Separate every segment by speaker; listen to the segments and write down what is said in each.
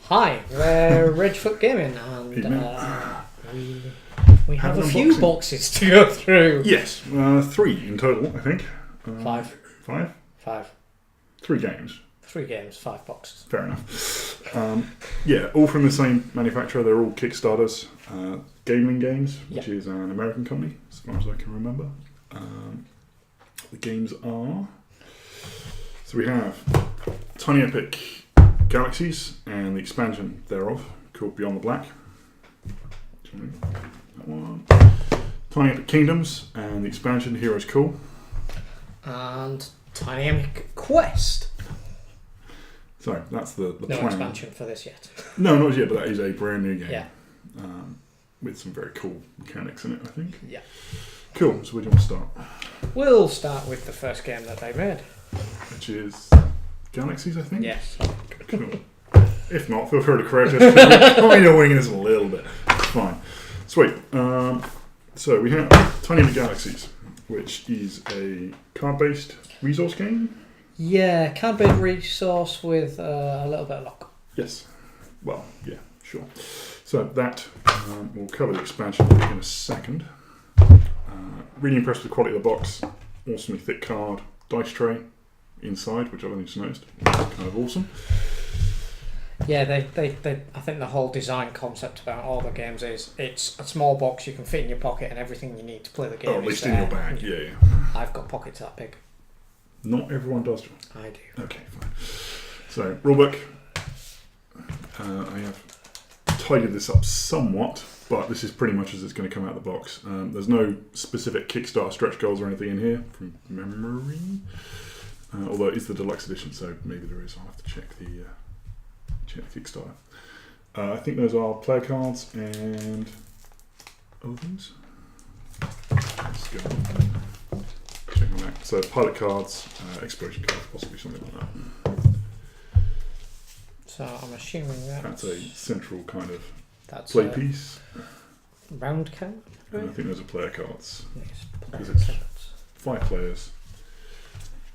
Speaker 1: Hi, we're Ridgefoot Gaming, and we have a few boxes to go through.
Speaker 2: Yes, 3 in total, I think.
Speaker 1: 5.
Speaker 2: 5?
Speaker 1: 5.
Speaker 2: 3 games.
Speaker 1: 3 games, 5 boxes.
Speaker 2: Fair enough. Yeah, all from the same manufacturer. They're all Kickstarters. Gamelyn Games, which is an American company, as far as I can remember. The games are... So we have Tiny Epic Galaxies and the expansion thereof, called Beyond the Black. That one. Tiny Epic Kingdoms and the expansion Heroes Cool.
Speaker 1: And Tiny Epic Quest.
Speaker 2: So that's the
Speaker 1: no
Speaker 2: plan.
Speaker 1: expansion for this yet.
Speaker 2: No, not yet, but that is a brand new game.
Speaker 1: Yeah.
Speaker 2: With some very cool mechanics in it, I think.
Speaker 1: Yeah.
Speaker 2: Cool, so where do you want to start?
Speaker 1: We'll start with the first game that they made.
Speaker 2: Which is Galaxies, I think?
Speaker 1: Yes.
Speaker 2: Cool. If not, feel free to correct us. Kind of winging us a little bit. Fine. Sweet. So we have Tiny Epic Galaxies, which is a card-based resource game.
Speaker 1: Yeah, card-based resource with a little bit of luck.
Speaker 2: Yes. Well, yeah, sure. So that, we'll cover the expansion in a second. Really impressed with the quality of the box. Awesomely thick card. Dice tray inside, which I've only just noticed. Kind of awesome.
Speaker 1: Yeah, they I think the whole design concept about all the games is it's a small box you can fit in your pocket and everything you need to play the game.
Speaker 2: Oh, at least in your bag, yeah.
Speaker 1: I've got pockets that big.
Speaker 2: Not everyone does, John.
Speaker 1: I do.
Speaker 2: Okay, fine. So, rulebook. I have tidied this up somewhat, but this is pretty much as it's going to come out of the box. There's no specific Kickstarter stretch goals or anything in here, from memory. Although it is the deluxe edition, so maybe there is. I'll have to check the Kickstarter. I think those are player cards and other things. Let's go check on that. So pilot cards, exploration cards, possibly something like that.
Speaker 1: So I'm assuming
Speaker 2: that's a central kind of
Speaker 1: that's
Speaker 2: play piece.
Speaker 1: Round count?
Speaker 2: And I think those are player cards.
Speaker 1: Yes,
Speaker 2: Because it's 5 players.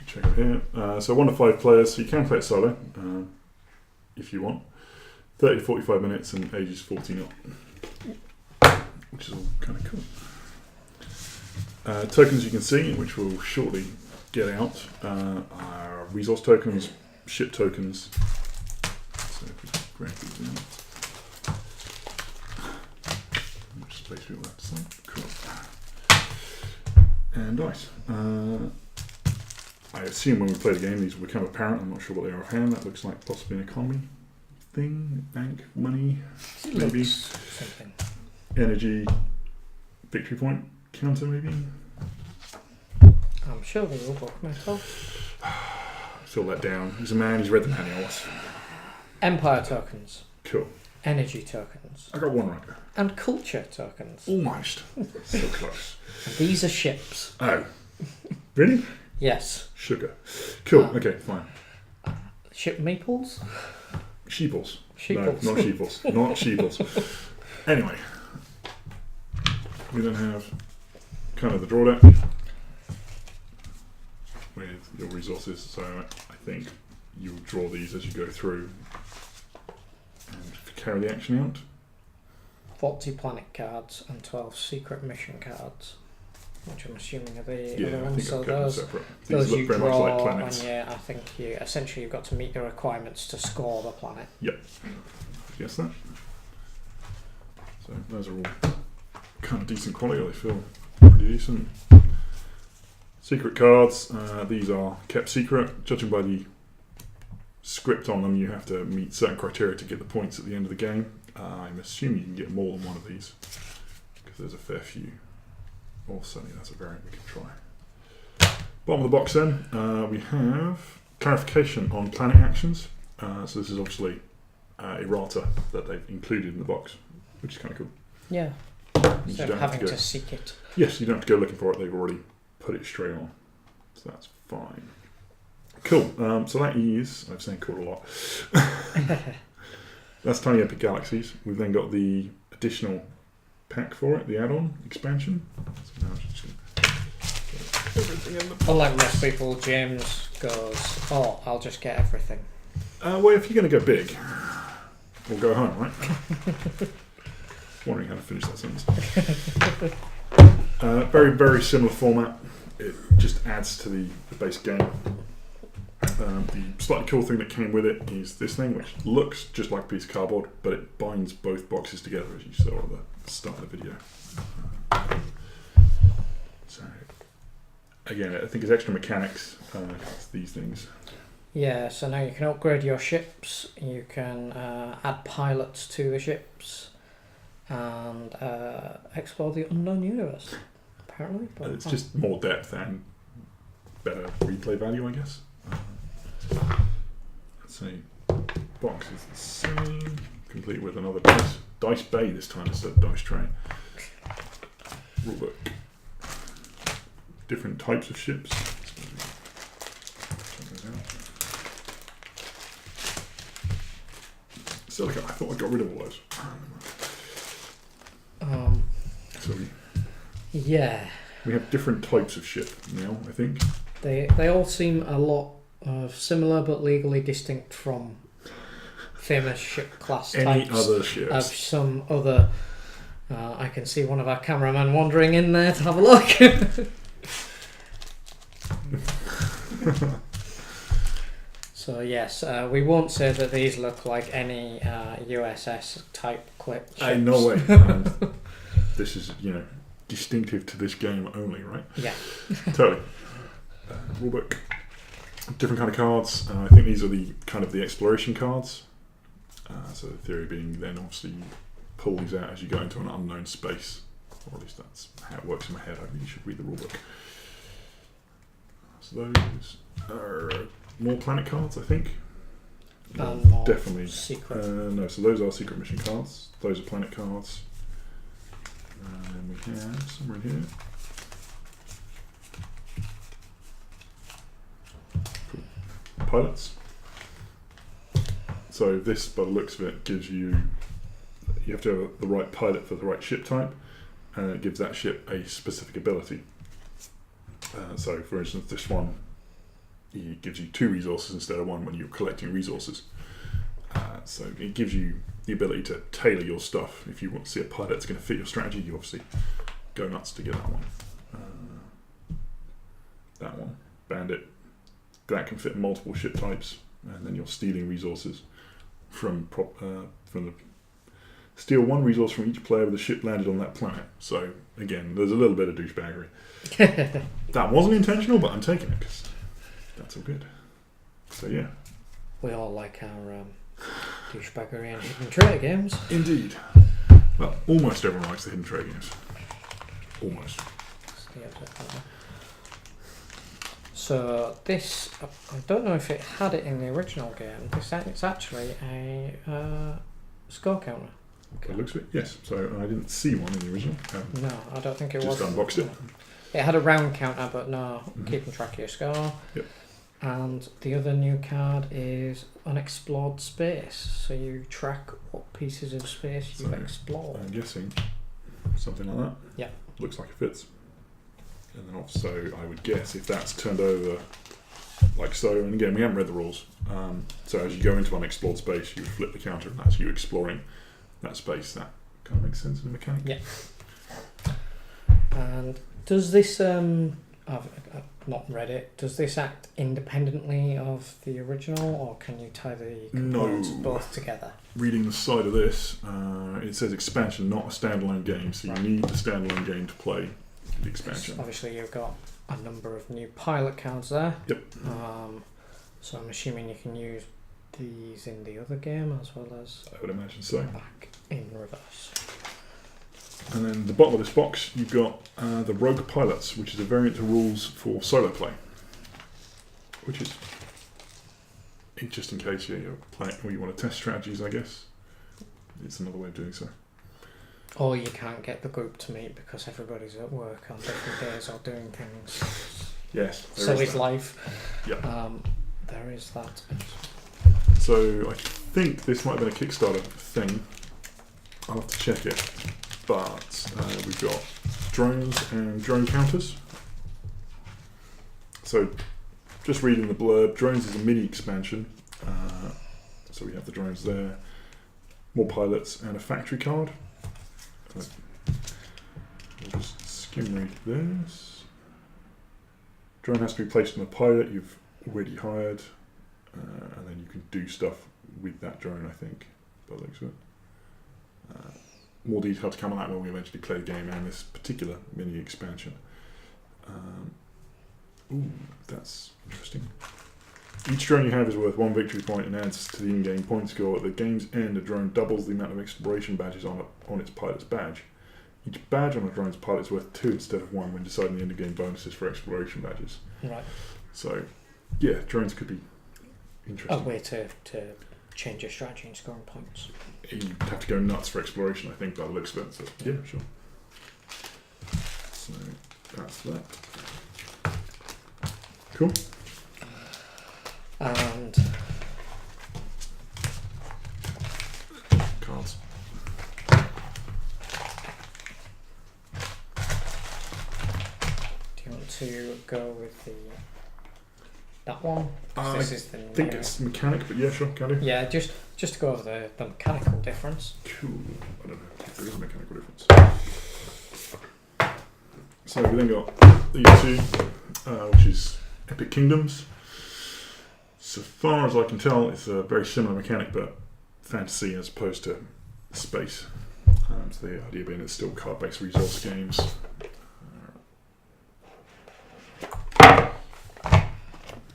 Speaker 2: Check it here. So 1 to 5 players, so you can play it solo if you want. 30 to 45 minutes and ages 14 up, which is all kind of cool. Tokens you can see, which we'll shortly get out, are resource tokens, ship tokens. So if we grab these out, which space we all have to say. Cool. And dice. I assume when we play the game these will become apparent. I'm not sure what they are offhand. That looks like possibly an economy thing, bank, money, maybe.
Speaker 1: Something.
Speaker 2: Energy, victory point, counter maybe.
Speaker 1: I'm sure they will book myself.
Speaker 2: Fill that down. He's a man, he's read the manuals.
Speaker 1: Empire tokens.
Speaker 2: Cool.
Speaker 1: Energy tokens.
Speaker 2: I got one right there.
Speaker 1: And culture tokens.
Speaker 2: Almost. So close.
Speaker 1: And these are ships.
Speaker 2: Oh. Really?
Speaker 1: Yes.
Speaker 2: Sugar. Cool, okay, fine.
Speaker 1: Ship meeples?
Speaker 2: Sheeples.
Speaker 1: Sheeples.
Speaker 2: No, not sheeples. Not sheeples. Anyway. We then have kind of the draw deck with your resources. So I think you'll draw these as you go through and carry the action out.
Speaker 1: 40 planet cards and 12 secret mission cards, which I'm assuming are the
Speaker 2: Yeah,
Speaker 1: other
Speaker 2: I
Speaker 1: ones.
Speaker 2: think
Speaker 1: So
Speaker 2: I've kept them
Speaker 1: those
Speaker 2: separate.
Speaker 1: those
Speaker 2: These look
Speaker 1: you
Speaker 2: very
Speaker 1: draw,
Speaker 2: much like planets.
Speaker 1: and I think you've got to meet the requirements to score the planet.
Speaker 2: Yep. Guess that. So those are all kind of decent quality. They feel pretty decent. Secret cards. These are kept secret. Judging by the script on them, you have to meet certain criteria to get the points at the end of the game. I'm assuming you can get more than one of these because there's a fair few. Or certainly that's a variant we can try. Bottom of the box then, we have clarification on planet actions. So this is obviously errata that they've included in the box, which is kind of cool.
Speaker 1: Yeah.
Speaker 2: So
Speaker 1: So having to seek it.
Speaker 2: Yes, you don't have to go looking for it. They've already put it straight on. So that's fine. Cool. So that is... I'm saying cool a lot. That's Tiny Epic Galaxies. We've then got the additional pack for it, the add-on expansion. So now I'm just going to get everything in the box.
Speaker 1: Unlike most people, James goes, "Oh, I'll just get everything."
Speaker 2: Well, if you're going to go big, or go home, right? Wondering how to finish that sentence. Very, very similar format. It just adds to the base game. The slightly cool thing that came with it is this thing, which looks just like a piece of cardboard, but it binds both boxes together, as you saw at the start of the video. So, again, I think it's extra mechanics, these things.
Speaker 1: Yeah, so now you can upgrade your ships, you can add pilots to the ships, and explore the unknown universe, apparently. But
Speaker 2: It's just more depth and better replay value, I guess. Let's see. Box is the same, complete with another dice bay this time instead of dice tray. Rulebook. Different types of ships. So I thought I got rid of all those. So
Speaker 1: yeah,
Speaker 2: we have different types of ship now, I think.
Speaker 1: they all seem a lot similar but legally distinct from famous ship class
Speaker 2: Any
Speaker 1: types
Speaker 2: other
Speaker 1: of
Speaker 2: ships?
Speaker 1: some other. I can see one of our cameramen wandering in there to have a look. So yes, we won't say that these look like any USS type clip ships.
Speaker 2: No way. This is, distinctive to this game only, right?
Speaker 1: Yeah.
Speaker 2: Totally. Rulebook. Different kind of cards. I think these are the kind of the exploration cards. So the theory being then obviously you pull these out as you go into an unknown space. Or at least that's how it works in my head. I really should read the rulebook. So those are more planet cards, I think.
Speaker 1: And more
Speaker 2: definitely
Speaker 1: secret.
Speaker 2: No, so those are secret mission cards. Those are planet cards. And we have somewhere in here. Cool. Pilots. So this, by the looks of it, gives you have to have the right pilot for the right ship type, and it gives that ship a specific ability. So, for instance, this one, it gives you 2 resources instead of 1 when you're collecting resources. So it gives you the ability to tailor your stuff. If you want to see a pilot that's going to fit your strategy, you obviously go nuts to get that one. That one, Bandit, that can fit multiple ship types, and then you're stealing resources from the steal 1 resource from each player with a ship landed on that planet. So again, there's a little bit of douchebaggery. That wasn't intentional, but I'm taking it because that's all good. So yeah.
Speaker 1: We all like our douchebaggery and hidden trade games.
Speaker 2: Indeed. Well, almost everyone likes the hidden trade games. Almost.
Speaker 1: So this, I don't know if it had it in the original game. It's actually a score counter.
Speaker 2: By the looks of it, yes. So I didn't see one in the original.
Speaker 1: No, I don't think it was.
Speaker 2: Just unboxed it.
Speaker 1: It had a round counter, but no, keeping track of your score.
Speaker 2: Yep.
Speaker 1: And the other new card is unexplored space. So you track what pieces of space you've explored.
Speaker 2: I'm guessing something like that.
Speaker 1: Yeah.
Speaker 2: Looks like it fits. And then also, I would guess if that's turned over like so, and again, we haven't read the rules. So as you go into unexplored space, you flip the counter, and that's you exploring that space. That kind of makes sense in the mechanic.
Speaker 1: Yeah. And does this I've not read it. Does this act independently of the original, or can you tie the components both together?
Speaker 2: Reading the side of this, it says expansion, not a standalone game. So you need the standalone game to play the expansion.
Speaker 1: Obviously, you've got a number of new pilot cards there.
Speaker 2: Yep.
Speaker 1: So I'm assuming you can use these in the other game as well as
Speaker 2: I would imagine so.
Speaker 1: back in reverse.
Speaker 2: And then the bottom of this box, you've got the Rogue Pilots, which is a variant to rules for solo play. Which is just in case you're playing or you want to test strategies, I guess. It's another way of doing so.
Speaker 1: Or you can't get the group to meet because everybody's at work on different days or doing things.
Speaker 2: Yes.
Speaker 1: So is life.
Speaker 2: Yeah.
Speaker 1: There is that.
Speaker 2: So I think this might have been a Kickstarter thing. I'll have to check it. But we've got drones and drone counters. So just reading the blurb, drones is a mini expansion. So we have the drones there. more pilots, and a factory card. We'll just skim read this. Drone has to be placed on a pilot you've already hired, and then you can do stuff with that drone, I think, by the looks of it. More detail to come on that when we eventually play the game and this particular mini expansion. Ooh, that's interesting. Each drone you have is worth 1 victory point and adds to the in-game point score. At the game's end, a drone doubles the amount of exploration badges on its pilot's badge. Each badge on a drone's pilot is worth 2 instead of 1 when deciding the end-of-game bonuses for exploration badges.
Speaker 1: Right.
Speaker 2: So, yeah, drones could be interesting.
Speaker 1: A way to change your strategy and scoring points.
Speaker 2: You have to go nuts for exploration, I think, by the looks of it. So, yeah, sure. So, that's that. Cool.
Speaker 1: And
Speaker 2: Cards.
Speaker 1: do you want to go with that one? This is the
Speaker 2: I think it's mechanic, but yeah, sure, can do.
Speaker 1: Yeah, just to go over the mechanical difference.
Speaker 2: Cool. I don't know if there is a mechanical difference. So we then got these two, which is Epic Kingdoms. So far as I can tell, it's a very similar mechanic, but fantasy as opposed to space. So the idea being it's still card-based resource games.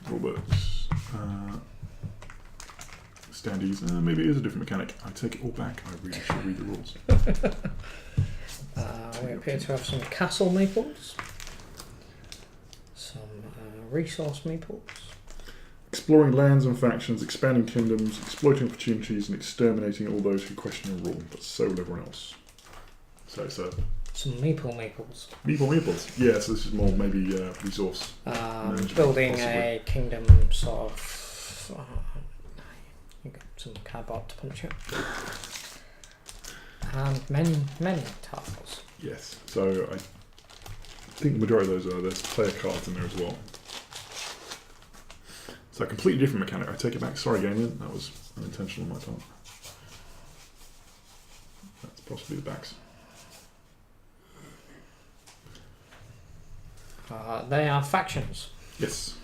Speaker 2: Rulebooks. Standees. Maybe it is a different mechanic. I take it all back. I really should read the rules.
Speaker 1: We appear to have some castle meeples, some resource meeples.
Speaker 2: Exploring lands and factions, expanding kingdoms, exploiting opportunities, and exterminating all those who question your rule, but so will everyone else. So it's a...
Speaker 1: Some meeples.
Speaker 2: Meeples. Yeah, so this is more maybe resource management,
Speaker 1: building
Speaker 2: possibly.
Speaker 1: a kingdom sort of... you got some cardboard to punch it. And many tiles.
Speaker 2: Yes, so I think the majority of those there's player cards in there as well. So a completely different mechanic. I take it back. Sorry, Gamelyn, that was unintentional on my part. That's possibly the backs.
Speaker 1: They are factions.
Speaker 2: Yes.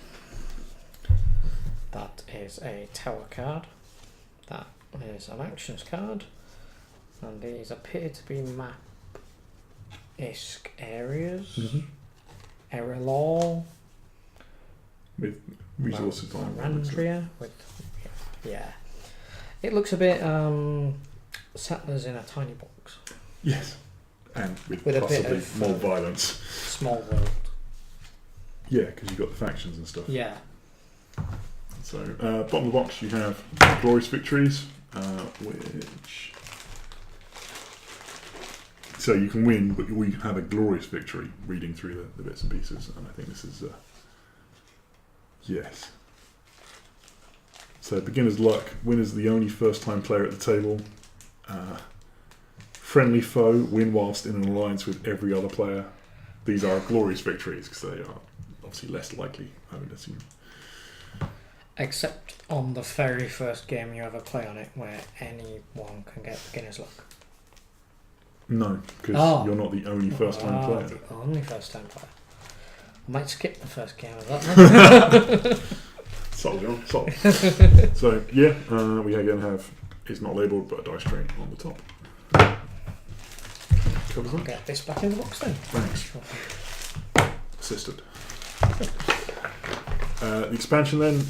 Speaker 1: That is a tower card. That is an actions card. And these appear to be map-esque areas.
Speaker 2: Mm-hmm.
Speaker 1: Area law.
Speaker 2: With resources on
Speaker 1: Randria. Yeah. It looks a bit settlers in a tiny box.
Speaker 2: Yes. And with
Speaker 1: a
Speaker 2: possibly
Speaker 1: bit of
Speaker 2: more violence.
Speaker 1: Small world.
Speaker 2: Yeah, because you've got the factions and stuff.
Speaker 1: Yeah.
Speaker 2: So, bottom of the box you have Glorious Victories, which... So you can win, but you have a glorious victory reading through the bits and pieces, and I think this is... yes. So, beginner's luck. Winner's the only first-time player at the table. Friendly foe, win whilst in an alliance with every other player. These are glorious victories, because they are obviously less likely, I would assume.
Speaker 1: Except on the very first game you ever play on it, where anyone can get beginner's luck.
Speaker 2: No, because you're not the only first-time player.
Speaker 1: The only first-time player. I might skip the first game of that.
Speaker 2: Subtle, John, subtle. So, yeah, we again have it's not labelled, but a dice tray on the top. Covers that.
Speaker 1: Get this back in the box then.
Speaker 2: Thanks. Assisted. The expansion then,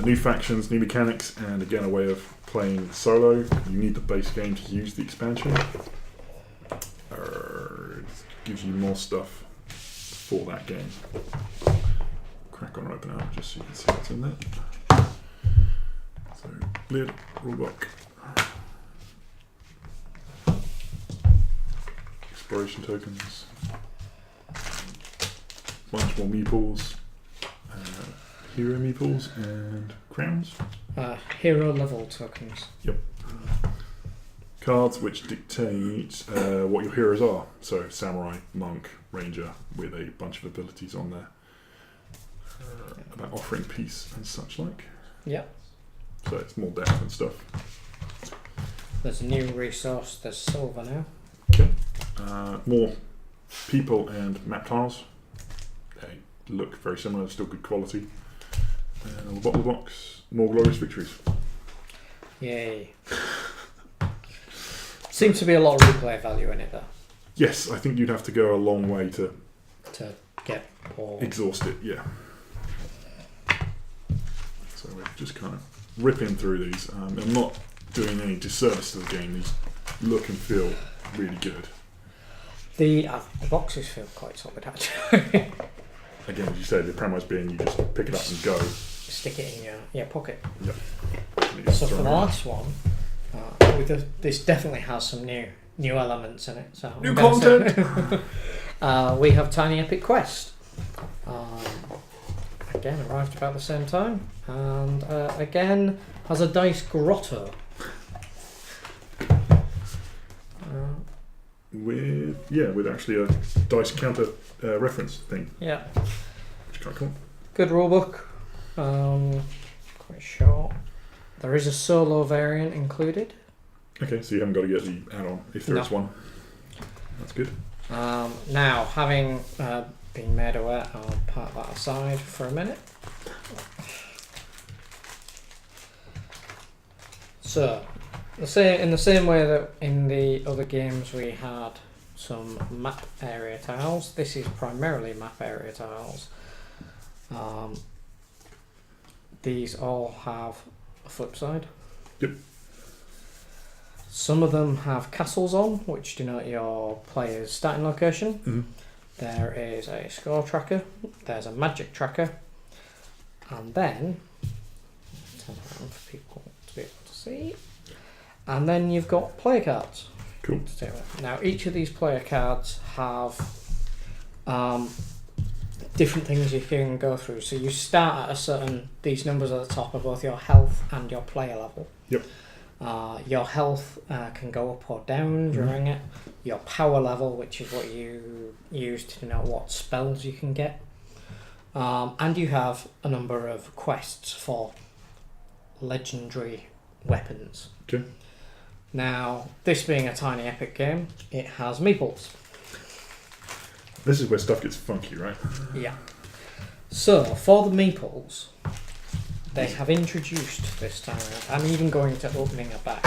Speaker 2: new factions, new mechanics, and again a way of playing solo. You need the base game to use the expansion. It gives you more stuff for that game. Crack on and open out just so you can see what's in there. So, lid, rulebook. Exploration tokens. Bunch more meeples. Hero meeples and crowns.
Speaker 1: Hero level tokens.
Speaker 2: Yep. Cards which dictate what your heroes are. So samurai, monk, ranger, with a bunch of abilities on there about offering peace and such like.
Speaker 1: Yep.
Speaker 2: So it's more depth and stuff.
Speaker 1: There's a new resource. There's silver now.
Speaker 2: Okay. More people and map tiles. They look very similar, still good quality. And on the bottom of the box, more glorious victories.
Speaker 1: Yay. Seems to be a lot of replay value in it though.
Speaker 2: Yes, I think you'd have to go a long way to
Speaker 1: get all.
Speaker 2: Exhaust it, yeah. So we're just kind of ripping through these. I'm not doing any disservice to the game. These look and feel really good.
Speaker 1: The boxes feel quite solid actually.
Speaker 2: Again, as you say, the premise being you just pick it up and go.
Speaker 1: Stick it in your pocket.
Speaker 2: Yep.
Speaker 1: So for the last one, this definitely has some new elements in it. So
Speaker 2: new content!
Speaker 1: We have Tiny Epic Quest. Again, arrived about the same time. And again, has a dice grotto.
Speaker 2: With actually a dice counter reference thing.
Speaker 1: Yeah.
Speaker 2: Which is quite cool.
Speaker 1: Good rulebook. Quite short. There is a solo variant included.
Speaker 2: Okay, so you haven't got to get the add-on if there is one. That's good.
Speaker 1: Now, having been made aware, I'll part that aside for a minute. So, in the same way that in the other games we had some map area tiles, this is primarily map area tiles. These all have a flip side.
Speaker 2: Yep.
Speaker 1: Some of them have castles on, which denote your player's starting location.
Speaker 2: Mm-hmm.
Speaker 1: There is a score tracker. There's a magic tracker. And then, turn around for people to be able to see. And then you've got player cards.
Speaker 2: Cool.
Speaker 1: Now, each of these player cards have different things you can go through. So you start at these numbers at the top are both your health and your player level.
Speaker 2: Yep.
Speaker 1: Your health can go up or down during it. Your power level, which is what you use to know what spells you can get. And you have a number of quests for legendary weapons.
Speaker 2: Okay.
Speaker 1: Now, this being a Tiny Epic game, it has meeples.
Speaker 2: This is where stuff gets funky, right?
Speaker 1: Yeah. So, for the meeples, they have introduced this time. I'm even going to opening a bag.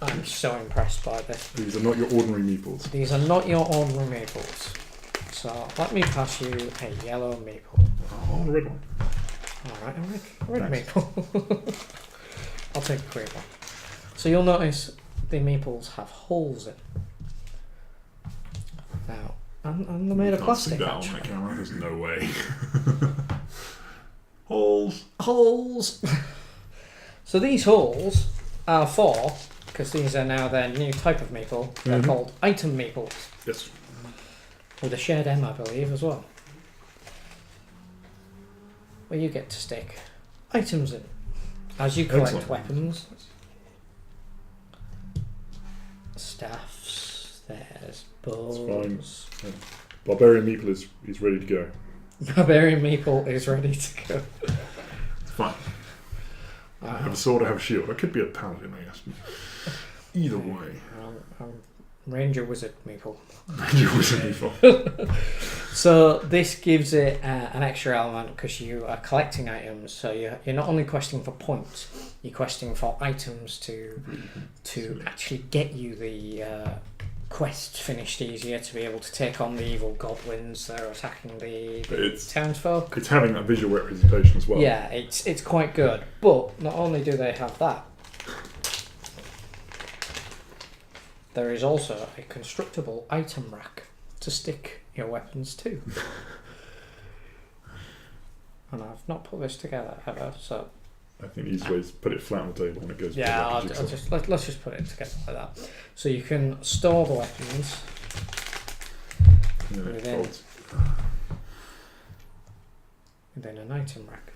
Speaker 1: I'm so impressed by this.
Speaker 2: These are not your ordinary meeples.
Speaker 1: These are not your ordinary meeples. So, let me pass you a yellow meeple.
Speaker 2: Oh, a red one.
Speaker 1: Alright, a red meeple. I'll take a green one. So you'll notice the meeples have holes in. Now, and they're made of plastic.
Speaker 2: Can't see that on the camera. There's no way. Holes.
Speaker 1: So these holes are for, because these are now their new type of meeple. They're called item meeples.
Speaker 2: Yes.
Speaker 1: With a shared M, I believe, as well. Where you get to stick items in as you collect weapons. Staffs, there's bows.
Speaker 2: Fine. Yeah. Barbarian Meeple is ready to go.
Speaker 1: Barbarian Meeple is ready to go.
Speaker 2: Fine. I have a sword, I have a shield. I could be a paladin, I guess. Either way.
Speaker 1: Ranger Wizard Meeple.
Speaker 2: Ranger Wizard Meeple.
Speaker 1: So this gives it an extra element because you are collecting items. So you're not only questing for points, you're questing for items to actually get you the quest finished easier, to be able to take on the evil goblins that are attacking the townsfolk.
Speaker 2: It's having that visual representation as well.
Speaker 1: Yeah, it's quite good. But not only do they have that, there is also a constructible item rack to stick your weapons to. And I've not put this together ever, so...
Speaker 2: I think the easiest way is put it flat on the table when it goes...
Speaker 1: Yeah, let's just put it together like that. So you can store the weapons within an item rack.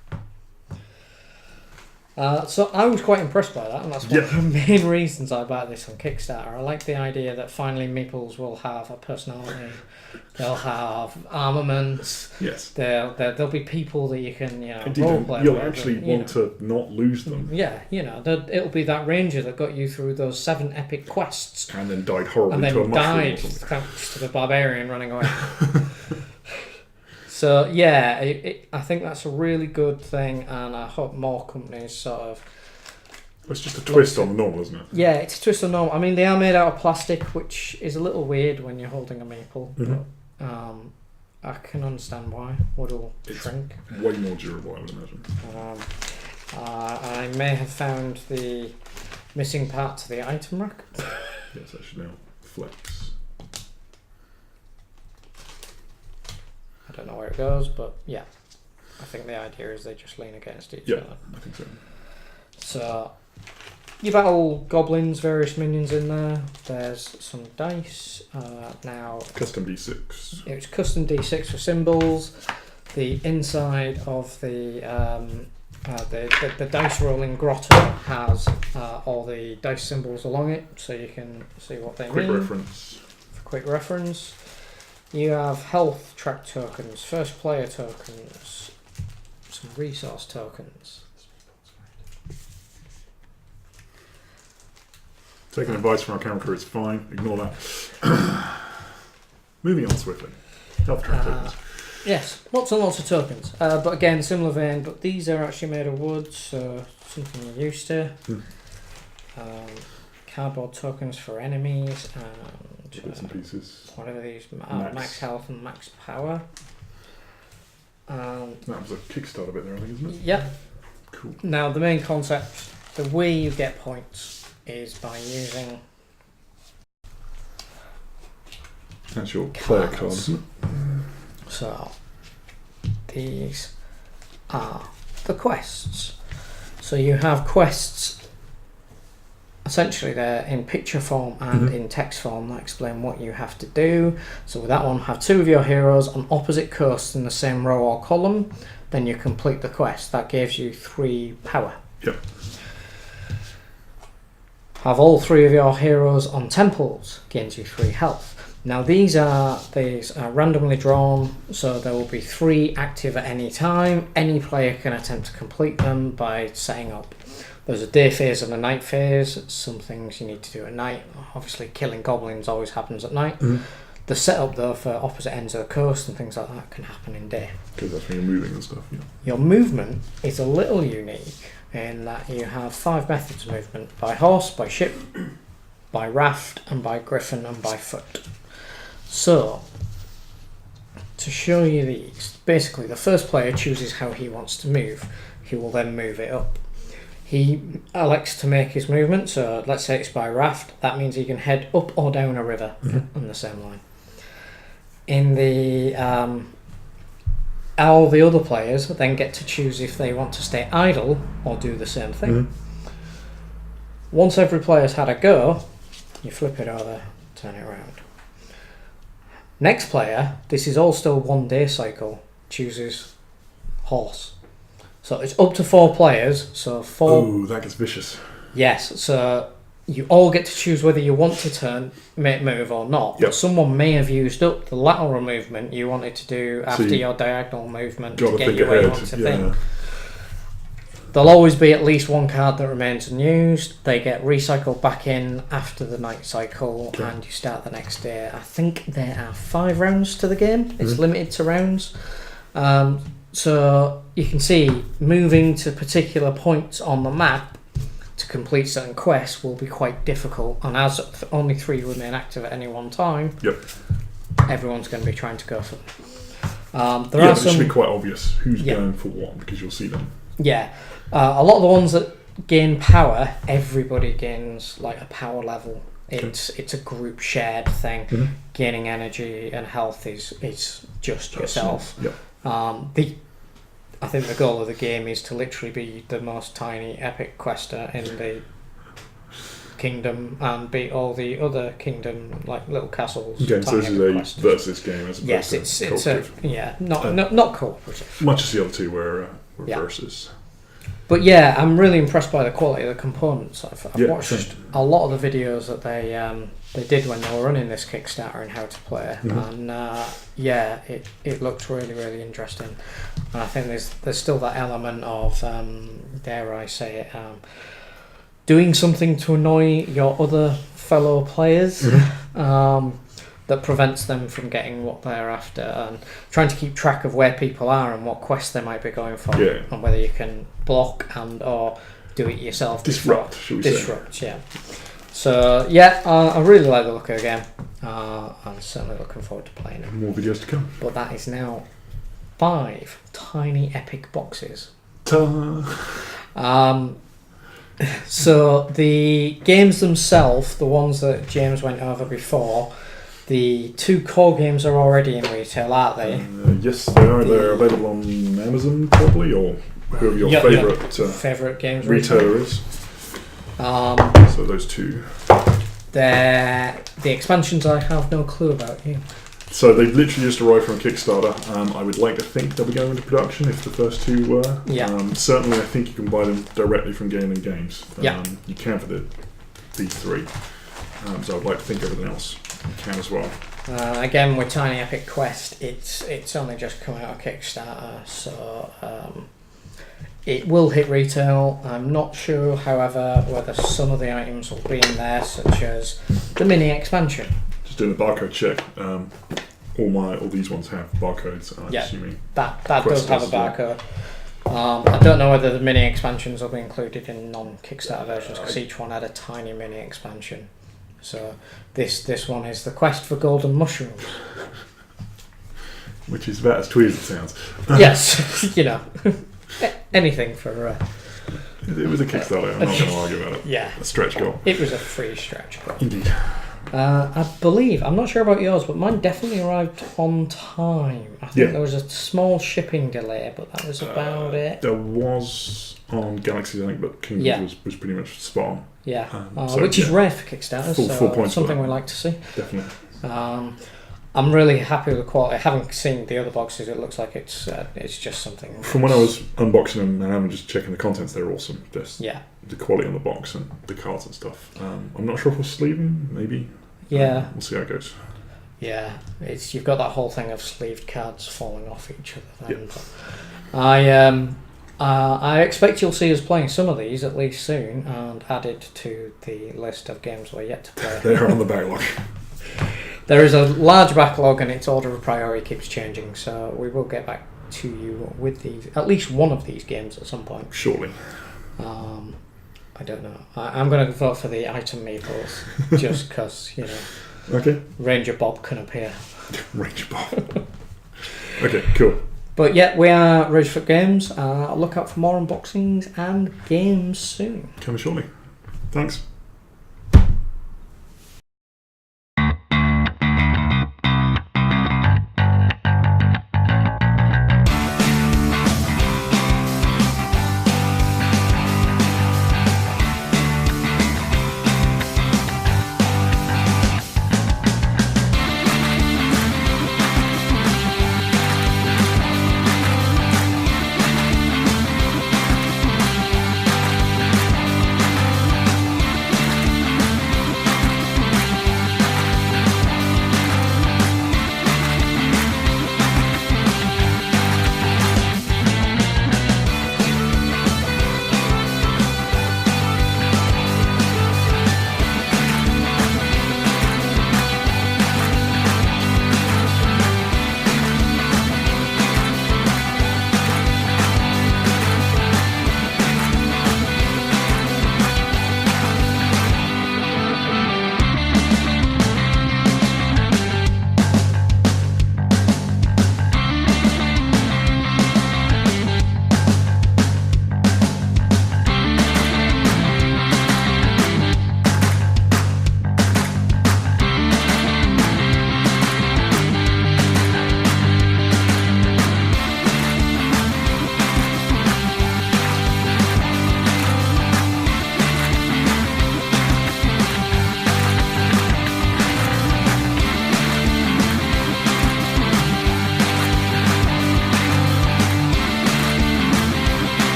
Speaker 1: So I was quite impressed by that, and that's one of the main reasons I bought this on Kickstarter. I like the idea that finally meeples will have a personality. They'll have armaments.
Speaker 2: Yes.
Speaker 1: There'll be people that you can
Speaker 2: Indeed,
Speaker 1: roleplay
Speaker 2: you'll
Speaker 1: with.
Speaker 2: actually want to not lose them.
Speaker 1: Yeah, it'll be that ranger that got you through those 7 epic quests.
Speaker 2: And then died horribly
Speaker 1: And then
Speaker 2: to a mushroom or
Speaker 1: died
Speaker 2: something.
Speaker 1: thanks to the barbarian running away. So yeah, I think that's a really good thing, and I hope more companies sort of...
Speaker 2: It's just a twist on the normal, isn't it?
Speaker 1: Yeah, it's a twist on normal. I mean, they are made out of plastic, which is a little weird when you're holding a maple.
Speaker 2: Mhm.
Speaker 1: But, I can understand why. Wood'll shrink.
Speaker 2: Way more durable, I would imagine.
Speaker 1: I may have found the missing part to the item rack.
Speaker 2: Yes, I should now flex.
Speaker 1: I don't know where it goes, but yeah. I think the idea is they just lean against each other.
Speaker 2: I think so.
Speaker 1: So, you battle goblins, various minions in there. There's some dice. Now,
Speaker 2: Custom D6.
Speaker 1: it's custom D6 for symbols. The inside of the dice rolling grotto has all the dice symbols along it, so you can see what they
Speaker 2: Quick
Speaker 1: mean.
Speaker 2: reference.
Speaker 1: For quick reference, you have health track tokens, first player tokens, some resource tokens.
Speaker 2: Taking advice from our camera crew is fine. Ignore that. Moving on swiftly. Health track tokens.
Speaker 1: Yes, lots and lots of tokens. But again, similar vein, but these are actually made of wood, so something you're used to. Cardboard tokens for enemies, and
Speaker 2: Bits and pieces.
Speaker 1: whatever these
Speaker 2: Max.
Speaker 1: max health and max power.
Speaker 2: That was a Kickstarter bit there, I think, isn't it?
Speaker 1: Yep.
Speaker 2: Cool.
Speaker 1: Now the main concept, the way you get points is by using
Speaker 2: That's your player card,
Speaker 1: cards.
Speaker 2: isn't it?
Speaker 1: So these are the quests. So you have quests. Essentially, they're in picture form and in text form that explain what you have to do. So with that one, have 2 of your heroes on opposite coasts in the same row or column. Then you complete the quest. That gives you 3 power.
Speaker 2: Yep.
Speaker 1: Have all 3 of your heroes on temples. Gains you 3 health. Now these are randomly drawn, so there will be 3 active at any time. Any player can attempt to complete them by setting up. There's a day phase and a night phase. Some things you need to do at night. Obviously, killing goblins always happens at night. The setup, though, for opposite ends of the coast and things like that can happen in day.
Speaker 2: Because that's when you're moving and stuff, yeah.
Speaker 1: Your movement is a little unique in that you have 5 methods of movement: by horse, by ship, by raft, and by griffin, and by foot. So, to show you these, basically the first player chooses how he wants to move. He will then move it up. He elects to make his movement, so let's say it's by raft. That means he can head up or down a river on the same line. In the all the other players then get to choose if they want to stay idle or do the same thing. Once every player's had a go, you flip it over, turn it around. Next player, this is all still 1 day cycle, chooses horse. So it's up to 4 players, so 4...
Speaker 2: Oh, that gets vicious.
Speaker 1: Yes, so you all get to choose whether you want to move or not.
Speaker 2: Yep.
Speaker 1: But someone may have used up the lateral movement you wanted to do after your diagonal movement to get you where you want to think. There'll always be at least 1 card that remains unused. They get recycled back in after the night cycle, and you start the next day. I think there are 5 rounds to the game. It's limited to rounds. So you can see moving to particular points on the map to complete certain quests will be quite difficult, and as only 3 remain active at any one time, everyone's going to be trying to go for them. There are
Speaker 2: it
Speaker 1: some,
Speaker 2: should be quite obvious who's going for what, because you'll see them.
Speaker 1: Yeah, a lot of the ones that gain power, everybody gains like a power level. It's a group shared thing. Gaining energy and health is just yourself. I think the goal of the game is to literally be the most tiny epic quester in the kingdom and beat all the other kingdom like little castles.
Speaker 2: Okay, so this is a versus game as opposed to
Speaker 1: it's cooperative. Not cooperative.
Speaker 2: Much as the other 2 were versus.
Speaker 1: But yeah, I'm really impressed by the quality of the components. I've
Speaker 2: Yeah,
Speaker 1: watched
Speaker 2: same.
Speaker 1: a lot of the videos that they did when they were running this Kickstarter and how to play, and yeah, it looked really, really interesting. And I think there's still that element of dare I say it, doing something to annoy your other fellow players. That prevents them from getting what they're after, and trying to keep track of where people are and what quests they might be going for, and whether you can block and or do it yourself.
Speaker 2: Disrupt, should we say?
Speaker 1: Disrupt, yeah. So yeah, I really like the look of the game. I'm certainly looking forward to playing it.
Speaker 2: More videos to come.
Speaker 1: But that is now 5 tiny epic boxes.
Speaker 2: Ta-da.
Speaker 1: So the games themselves, the ones that James went over before, the 2 core games are already in retail, aren't they?
Speaker 2: Yes, they are. They're available on Amazon, probably, or whoever your
Speaker 1: favourite games
Speaker 2: retailer is. So those 2.
Speaker 1: The expansions I have no clue about. You.
Speaker 2: So they've literally just arrived from a Kickstarter. I would like to think they'll be going into production if the first 2 were. Certainly, I think you can buy them directly from Gamelyn Games. You can for these 3. So I'd like to think everything else you can as well.
Speaker 1: Again, with Tiny Epic Quest, it's only just come out of Kickstarter, so it will hit retail. I'm not sure, however, whether some of the items will be in there, such as the mini expansion.
Speaker 2: Just doing a barcode check. All these ones have barcodes. I'm assuming
Speaker 1: that does have a barcode. I don't know whether the mini expansions will be included in non-Kickstarter versions, because each one had a tiny mini expansion. So this one is the quest for golden mushrooms,
Speaker 2: which is about as twee as it sounds.
Speaker 1: Yes, anything for.
Speaker 2: It was a Kickstarter. I'm not going to argue about it.
Speaker 1: Yeah,
Speaker 2: a stretch goal.
Speaker 1: It was a free stretch goal.
Speaker 2: Indeed.
Speaker 1: I believe, I'm not sure about yours, but mine definitely arrived on time. I think there was a small shipping delay, but that was about it.
Speaker 2: There was on Galaxies, I think, but Kingdoms was pretty much spot on.
Speaker 1: Yeah, which is rare for Kickstarter,
Speaker 2: full points
Speaker 1: something we like to see.
Speaker 2: Definitely.
Speaker 1: I'm really happy with the quality. I haven't seen the other boxes. It looks like it's just something.
Speaker 2: From when I was unboxing them and I'm just checking the contents, they're awesome. Just the quality on the box and the cards and stuff. I'm not sure if we're sleeving, maybe.
Speaker 1: Yeah.
Speaker 2: We'll see how it goes.
Speaker 1: Yeah, you've got that whole thing of sleeved cards falling off each other. Then. But I expect you'll see us playing some of these at least soon, and added to the list of games we're yet to play.
Speaker 2: They're on the backlog.
Speaker 1: There is a large backlog, and its order of priority keeps changing, so we will get back to you with at least one of these games at some point.
Speaker 2: Surely.
Speaker 1: I don't know. I'm going to vote for the item meeples, just because,
Speaker 2: Okay.
Speaker 1: Ranger Bob can appear.
Speaker 2: Ranger Bob. Okay, cool.
Speaker 1: But yeah, we are Ragefoot Games. Look out for more unboxings and games soon.
Speaker 2: Coming shortly. Thanks.